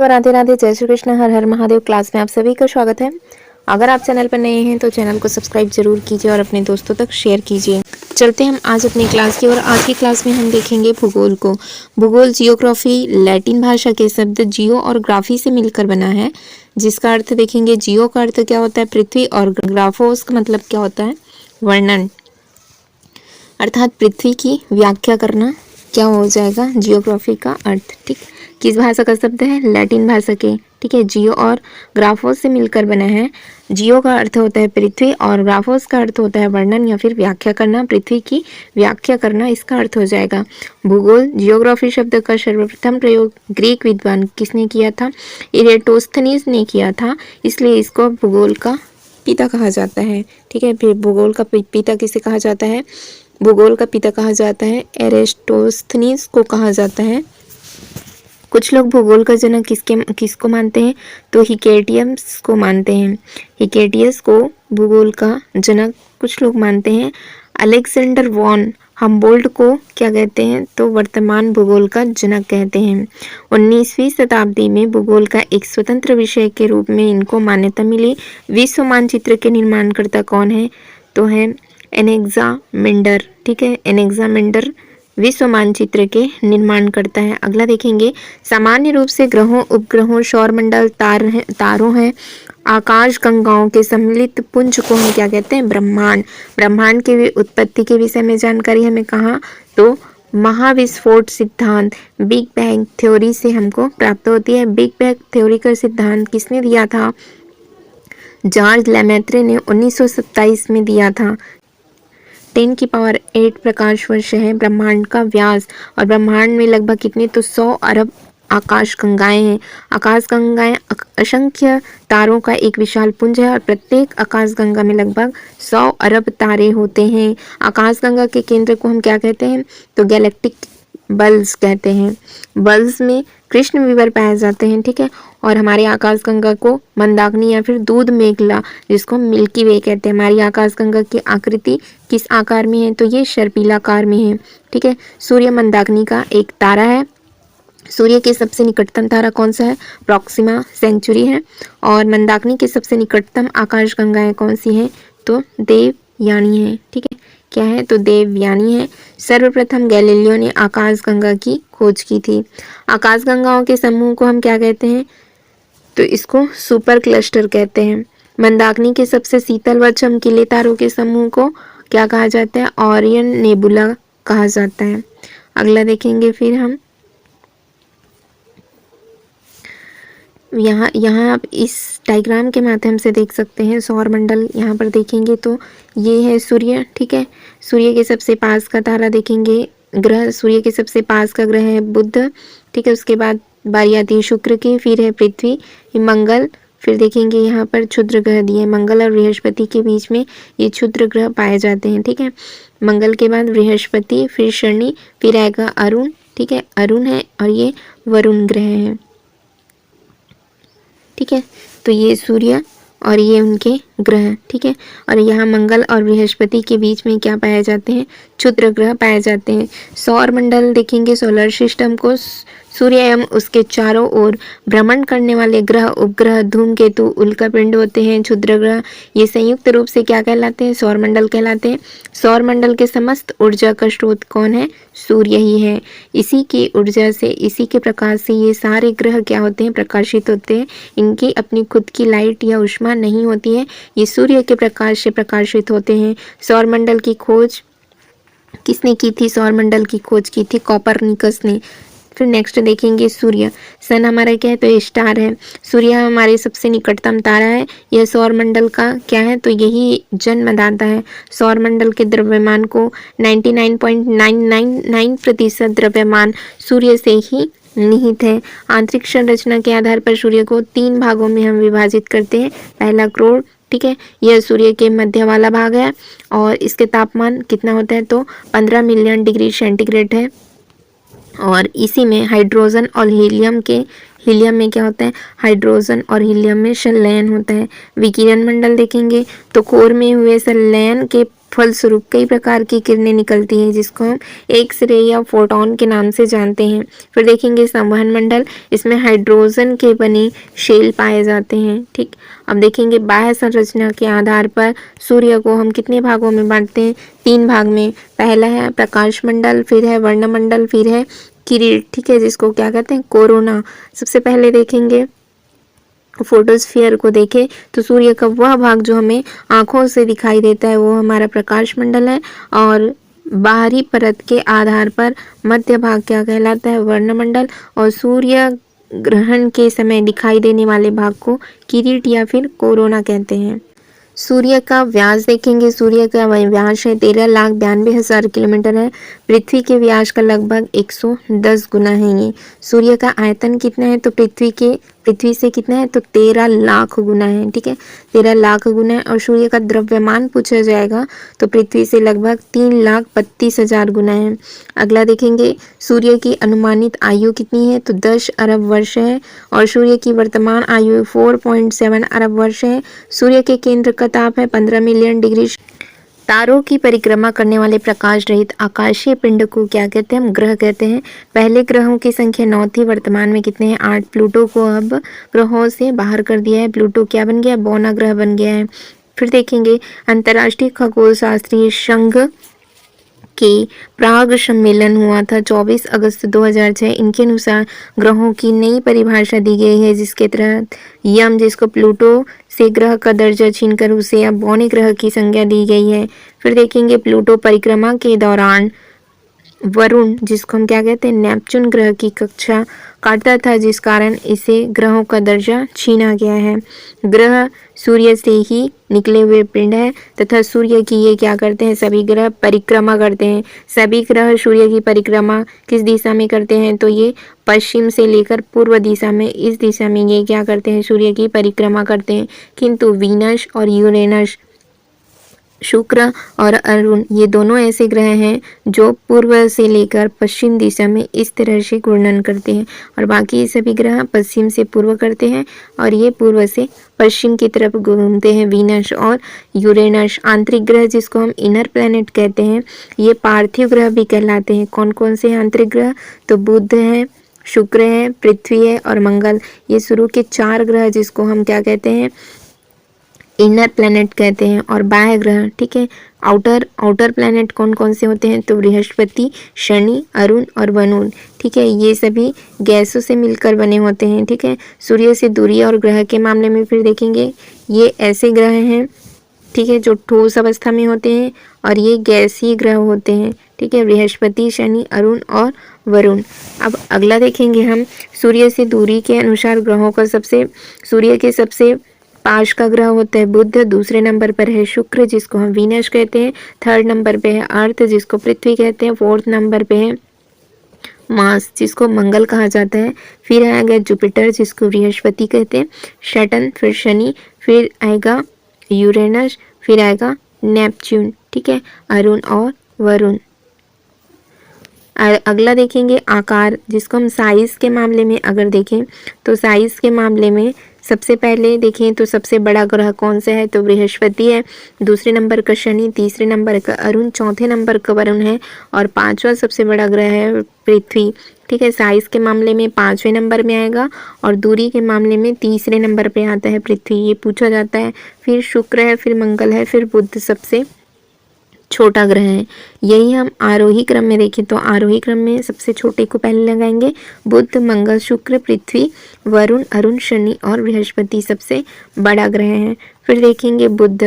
तो राधे राधे, जय श्री कृष्ण, हर हर महादेव। क्लास में आप सभी का स्वागत है। अगर आप चैनल पर नए हैं तो चैनल को सब्सक्राइब जरूर कीजिए और अपने दोस्तों तक शेयर कीजिए। चलते हम आज अपनी क्लास की और आज की क्लास में हम देखेंगे भूगोल को। भूगोल जियोग्राफी लैटिन भाषा के शब्द जियो और ग्राफी से मिलकर बना है, जिसका अर्थ देखेंगे। जियो का अर्थ क्या होता है? पृथ्वी, और ग्राफोस का मतलब क्या होता है? वर्णन, अर्थात पृथ्वी की व्याख्या करना क्या हो जाएगा? जियोग्राफी का अर्थ। ठीक, किस भाषा का शब्द है? लैटिन भाषा के। ठीक है, जियो और ग्राफोस से मिलकर बना है। जियो का अर्थ होता है पृथ्वी और ग्राफोस का अर्थ होता है वर्णन या फिर व्याख्या करना, पृथ्वी की व्याख्या करना, इसका अर्थ हो जाएगा। भूगोल जियोग्राफी शब्द का सर्वप्रथम प्रयोग ग्रीक विद्वान किसने किया था? इरेटोस्थनीज ने किया था, इसलिए इसको भूगोल का पिता कहा जाता है। ठीक है, फिर भूगोल का पिता किसे कहा जाता है? भूगोल का पिता कहा जाता है एरिस्टोस्थनीज को कहा जाता है। कुछ लोग भूगोल का जनक किसको मानते हैं? तो हिकेटियस को मानते हैं। हिकेटियस को भूगोल का जनक कुछ लोग मानते हैं। अलेक्जेंडर वॉन हम्बोल्ट को क्या कहते हैं? तो वर्तमान भूगोल का जनक कहते हैं। 19वीं शताब्दी में भूगोल का एक स्वतंत्र विषय के रूप में इनको मान्यता मिली। विश्व मानचित्र के निर्माणकर्ता कौन है? तो है एनेक्सामेंडर। ठीक है, एनेक्सामेंडर विश्व मानचित्र के निर्माण करता है। अगला देखेंगे, सामान्य रूप से ग्रहों, उपग्रहों, सौरमंडल, तारों हैं, आकाश गंगाओं के सम्मिलित पुंज को हम क्या कहते हैं? ब्रह्मांड। ब्रह्मांड की उत्पत्ति के विषय में जानकारी हमें कहाँ? तो महाविस्फोट सिद्धांत, बिग बैंग थ्योरी से हमको प्राप्त होती है। बिग बैंग थ्योरी का सिद्धांत किसने दिया था? जॉर्ज लेमेत्रे ने 1927 में दिया था। 10⁸ प्रकाश वर्ष है ब्रह्मांड का व्यास, और ब्रह्मांड में लगभग कितने? तो 100 अरब आकाश गंगाएं हैं। आकाश गंगाएं असंख्य तारों का एक विशाल पुंज है और प्रत्येक आकाश गंगा में लगभग 100 अरब तारे होते हैं। आकाश गंगा के केंद्र को हम क्या कहते हैं? तो गैलेक्टिक बल्ब्स कहते हैं। बल्ब्स में कृष्ण विवर पाए जाते हैं। ठीक है, और हमारे आकाश गंगा को मंदाकिनी या फिर दूध मेघला, जिसको मिल्की वे कहते हैं। हमारी आकाश गंगा की आकृति किस आकार में है? तो ये सर्पिलाकार में है। ठीक है, सूर्य मंदाकिनी का एक तारा है। सूर्य के सबसे निकटतम तारा कौन सा है? प्रॉक्सिमा सेंचुरी है। और मंदाकिनी के सबसे निकटतम आकाश गंगाएं कौन सी हैं? तो देवयानी है। ठीक है, क्या है? तो देवयानी है। सर्वप्रथम गैलीलियो ने आकाश गंगा की खोज की थी। आकाश गंगाओं के समूह को हम क्या कहते हैं? तो इसको सुपर क्लस्टर कहते हैं। मंदाकिनी के सबसे शीतल व चमकीले तारों के समूह को क्या कहा जाता है? ओरियन नेबुला कहा जाता है। अगला देखेंगे फिर हम, यहाँ आप इस डायग्राम के माध्यम से देख सकते हैं सौर मंडल। यहाँ पर देखेंगे तो ये है सूर्य। ठीक है, सूर्य के सबसे पास का तारा देखेंगे ग्रह, सूर्य के सबसे पास का ग्रह है बुध। ठीक है, उसके बाद बारी आती है शुक्र की, फिर है पृथ्वी, मंगल, फिर देखेंगे यहाँ पर क्षुद्र ग्रह दिए, मंगल और बृहस्पति के बीच में ये क्षुद्र ग्रह पाए जाते हैं। ठीक है, मंगल के बाद बृहस्पति, फिर शनि, फिर आएगा अरुण। ठीक है, अरुण है और ये वरुण ग्रह है। ठीक है, तो ये सूर्य और ये उनके ग्रह। ठीक है, और यहाँ मंगल और बृहस्पति के बीच में क्या पाए जाते हैं? क्षुद्र ग्रह पाए जाते हैं। सौर मंडल देखेंगे, सोलर सिस्टम को सूर्य एवं उसके चारों ओर भ्रमण करने वाले ग्रह, उपग्रह, धूमकेतु, उल्कापिंड होते हैं, क्षुद्र ग्रह। ये संयुक्त रूप से क्या कहलाते हैं? सौरमंडल कहलाते हैं। सौरमंडल के समस्त ऊर्जा का स्रोत कौन है? सूर्य ही है। इसी की ऊर्जा से, इसी के प्रकाश से ये सारे ग्रह क्या होते हैं? प्रकाशित होते हैं। इनकी अपनी खुद की लाइट या ऊष्मा नहीं होती है, ये सूर्य के प्रकाश से प्रकाशित होते हैं। सौरमंडल की खोज किसने की थी? सौरमंडल की खोज की थी कोपरनिकस ने। फिर नेक्स्ट देखेंगे सूर्य। सन हमारा क्या है? तो स्टार है। सूर्य हमारे सबसे निकटतम तारा है। यह सौरमंडल का क्या है? तो यही जन्मदाता है। सौरमंडल के द्रव्यमान को 99.999% द्रव्यमान सूर्य से ही निहित है। आंतरिक संरचना के आधार पर सूर्य को 3 भागों में हम विभाजित करते हैं। पहला क्रोड। ठीक है, यह सूर्य के मध्य वाला भाग है और इसके तापमान कितना होता है? तो 15 मिलियन डिग्री सेंटीग्रेड है। और इसी में हाइड्रोजन और हीलियम में क्या होता है? हाइड्रोजन और हीलियम में संलयन होता है। विकिरण मंडल देखेंगे तो कोर में हुए संलयन के फलस्वरूप कई प्रकार की किरणें निकलती हैं जिसको हम एक्स रे या फोटॉन के नाम से जानते हैं। फिर देखेंगे संवहन मंडल, इसमें हाइड्रोजन के बने शेल पाए जाते हैं। ठीक, अब देखेंगे बाह्य संरचना के आधार पर सूर्य को हम कितने भागों में बांटते हैं? 3 भाग में। पहला है प्रकाश मंडल, फिर है वर्णमंडल, फिर है किरीट। ठीक है, जिसको क्या कहते हैं? कोरोना। सबसे पहले देखेंगे फोटोस्फीयर को देखें तो सूर्य का वह भाग जो हमें आंखों से दिखाई देता है वो हमारा प्रकाश मंडल है, और बाहरी परत के आधार पर मध्य भाग क्या कहलाता है? वर्णमंडल। और सूर्य ग्रहण के समय दिखाई देने वाले भाग को किरीट या फिर कोरोना कहते हैं। सूर्य का व्यास देखेंगे, सूर्य का व्यास है 13,92,000 किलोमीटर है। पृथ्वी के व्यास का लगभग 110 गुना है ये। सूर्य का आयतन कितना है? तो पृथ्वी से कितना है? तो 13 लाख गुना है। ठीक है, 13 लाख गुना है। और सूर्य का द्रव्यमान पूछा जाएगा तो पृथ्वी से लगभग 3,32,000 गुना है। अगला देखेंगे सूर्य की अनुमानित आयु कितनी है? तो 10 अरब वर्ष है। और सूर्य की वर्तमान आयु 4.7 अरब वर्ष है। सूर्य के केंद्र का ताप है 15 मिलियन डिग्री। तारों की परिक्रमा करने वाले प्रकाश रहित आकाशीय पिंड को क्या कहते हैं? हम ग्रह कहते हैं। पहले ग्रहों की संख्या 9 थी, वर्तमान में कितने हैं? 8। प्लूटो को अब ग्रहों से बाहर कर दिया है। प्लूटो क्या बन गया? बौना ग्रह बन गया है। फिर देखेंगे अंतर्राष्ट्रीय खगोल शास्त्रीय संघ के प्राग सम्मेलन हुआ था 24 अगस्त 2006। इनके अनुसार ग्रहों की नई परिभाषा दी गई है जिसके तहत यम, जिसको प्लूटो से ग्रह का दर्जा छीनकर उसे अब बौने ग्रह की संज्ञा दी गई है। फिर देखेंगे प्लूटो परिक्रमा के दौरान वरुण, जिसको हम क्या कहते हैं? नेपच्यून ग्रह की कक्षा काटता था जिस कारण इसे ग्रहों का दर्जा छीना गया है। ग्रह सूर्य से ही निकले हुए पिंड है तथा सूर्य की ये क्या करते हैं? सभी ग्रह परिक्रमा करते हैं। सभी ग्रह सूर्य की परिक्रमा किस दिशा में करते हैं? तो ये पश्चिम से लेकर पूर्व दिशा में, इस दिशा में ये क्या करते हैं? सूर्य की परिक्रमा करते हैं। किंतु वीनस और यूरेनस, शुक्र और अरुण, ये दोनों ऐसे ग्रह हैं जो पूर्व से लेकर पश्चिम दिशा में इस तरह से घूर्णन करते हैं, और बाकी सभी ग्रह पश्चिम से पूर्व करते हैं और ये पूर्व से पश्चिम की तरफ घूमते हैं। वीनस और यूरेनस आंतरिक ग्रह, जिसको हम इनर प्लैनेट कहते हैं, ये पार्थिव ग्रह भी कहलाते हैं। कौन कौन से आंतरिक ग्रह? तो बुध है, शुक्र है, पृथ्वी है और मंगल। ये शुरू के 4 ग्रह जिसको हम क्या कहते हैं? इनर प्लैनेट कहते हैं। और बाह्य ग्रह, ठीक है, आउटर प्लैनेट कौन कौन से होते हैं? तो बृहस्पति, शनि, अरुण और वरुण। ठीक है, ये सभी गैसों से मिलकर बने होते हैं। ठीक है, सूर्य से दूरी और ग्रह के मामले में फिर देखेंगे ये ऐसे ग्रह हैं, ठीक है, जो ठोस अवस्था में होते हैं और ये गैसीय ग्रह होते हैं। ठीक है, बृहस्पति, शनि, अरुण और वरुण। अब अगला देखेंगे हम सूर्य से दूरी के अनुसार ग्रहों का सूर्य के सबसे पास का ग्रह होता है बुध। दूसरे नंबर पर है शुक्र, जिसको हम वीनस कहते हैं। 3rd नंबर पे है अर्थ, जिसको पृथ्वी कहते हैं। 4th नंबर पे है मार्स, जिसको मंगल कहा जाता है। फिर आएगा जुपिटर, जिसको बृहस्पति कहते हैं। सैटर्न, फिर शनि, फिर आएगा यूरेनस, फिर आएगा नेपच्यून। ठीक है, अरुण और वरुण। अगला देखेंगे आकार, जिसको हम साइज के मामले में अगर देखें तो साइज के मामले में सबसे पहले देखें तो सबसे बड़ा ग्रह कौन सा है? तो बृहस्पति है। दूसरे नंबर का शनि, तीसरे नंबर का अरुण, चौथे नंबर का वरुण है और 5वां सबसे बड़ा ग्रह है पृथ्वी। ठीक है, साइज के मामले में 5वें नंबर में आएगा और दूरी के मामले में तीसरे नंबर पे आता है पृथ्वी, ये पूछा जाता है। फिर शुक्र है, फिर मंगल है, फिर बुध सबसे छोटा ग्रह है। यही हम आरोही क्रम में देखें तो आरोही क्रम में सबसे छोटे को पहले लगाएंगे। बुध, मंगल, शुक्र, पृथ्वी, वरुण, अरुण, शनि और बृहस्पति सबसे बड़ा ग्रह है। फिर देखेंगे बुध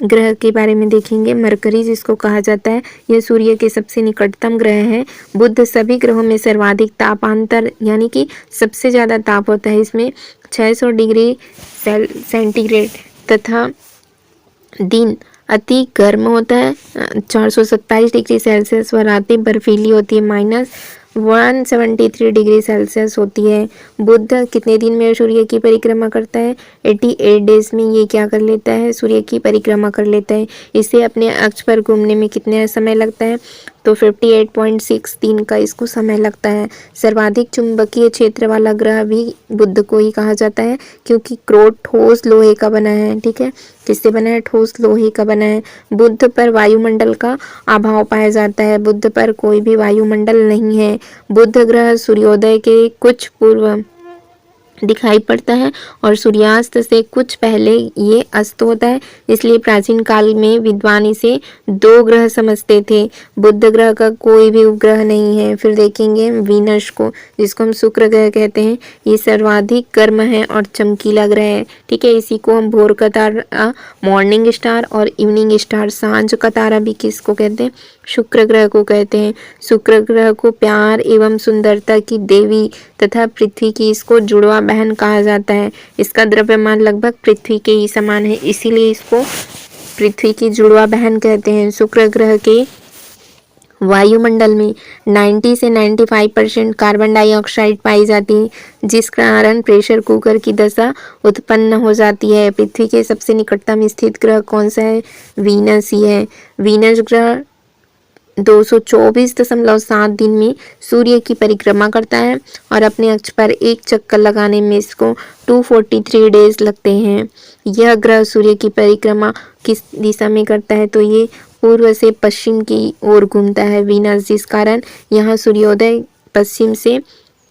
ग्रह के बारे में देखेंगे। मरकरी, जिसको कहा जाता है, यह सूर्य के सबसे निकटतम ग्रह है। बुध सभी ग्रहों में सर्वाधिक तापांतर यानी कि सबसे ज़्यादा ताप होता है इसमें 600 डिग्री सेंटीग्रेड तथा दिन अति गर्म होता है 427 डिग्री सेल्सियस व रातें बर्फीली होती है -173 डिग्री सेल्सियस होती है। बुध कितने दिन में सूर्य की परिक्रमा करता है? 88 डेज में ये क्या कर लेता है? सूर्य की परिक्रमा कर लेता है। इसे अपने अक्ष पर घूमने में कितना समय लगता है? तो 58.63 का इसको समय लगता है। सर्वाधिक चुंबकीय क्षेत्र वाला ग्रह भी बुध को ही कहा जाता है, क्योंकि क्रोट ठोस लोहे का बना है। ठीक है, किससे बना है? ठोस लोहे का बना है। बुध पर वायुमंडल का अभाव पाया जाता है। बुध पर कोई भी वायुमंडल नहीं है। बुध ग्रह सूर्योदय के कुछ पूर्व दिखाई पड़ता है और सूर्यास्त से कुछ पहले ये अस्त होता है, इसलिए प्राचीन काल में विद्वान इसे दो ग्रह समझते थे। बुध ग्रह का कोई भी उपग्रह नहीं है। फिर देखेंगे वीनस को, जिसको हम शुक्र ग्रह कहते हैं। ये सर्वाधिक गर्म है और चमकीला ग्रह है। ठीक है, इसी को हम भोर का तारा, मॉर्निंग स्टार और इवनिंग स्टार, सांझ का तारा भी किसको कहते हैं? शुक्र ग्रह को कहते हैं। शुक्र ग्रह को प्यार एवं सुंदरता की देवी तथा पृथ्वी की इसको जुड़वा बहन कहा जाता है। इसका द्रव्यमान लगभग पृथ्वी के ही समान है, इसीलिए इसको पृथ्वी की जुड़वा बहन कहते हैं। शुक्र ग्रह के वायुमंडल में 90 से 95% कार्बन डाइऑक्साइड पाई जाती है, जिस कारण प्रेशर कुकर की दशा उत्पन्न हो जाती है। पृथ्वी के सबसे निकटतम स्थित ग्रह कौन सा है? वीनस ही है। वीनस ग्रह 224.7 दिन में सूर्य की परिक्रमा करता है और अपने अक्ष पर एक चक्कर लगाने में इसको 243 डेज लगते हैं। यह ग्रह सूर्य की परिक्रमा किस दिशा में करता है? तो ये पूर्व से पश्चिम की ओर घूमता है वीनस, जिस कारण यहाँ सूर्योदय पश्चिम से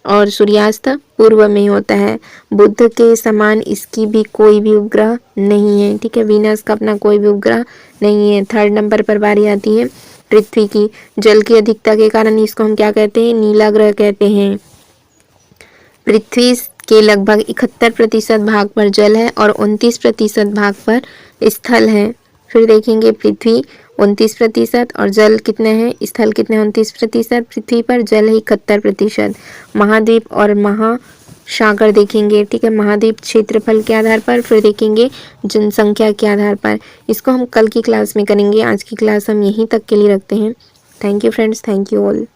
और सूर्यास्त पूर्व में होता है। बुध के समान इसकी भी कोई भी उपग्रह नहीं है। ठीक है, वीनस का अपना कोई भी उपग्रह नहीं है। थर्ड नंबर पर बारी आती है पृथ्वी की। जल की अधिकता के कारण इसको हम क्या कहते हैं? नीला ग्रह कहते हैं। पृथ्वी के लगभग 71% भाग पर जल है और 29% भाग पर स्थल है। फिर देखेंगे पृथ्वी 29% और जल कितने हैं? स्थल कितने? 29% पृथ्वी पर, जल है 71%। महाद्वीप और महासागर देखेंगे। ठीक है, महाद्वीप क्षेत्रफल के आधार पर, फिर देखेंगे जनसंख्या के आधार पर। इसको हम कल की क्लास में करेंगे। आज की क्लास हम यहीं तक के लिए रखते हैं। Thank you friends, thank you all.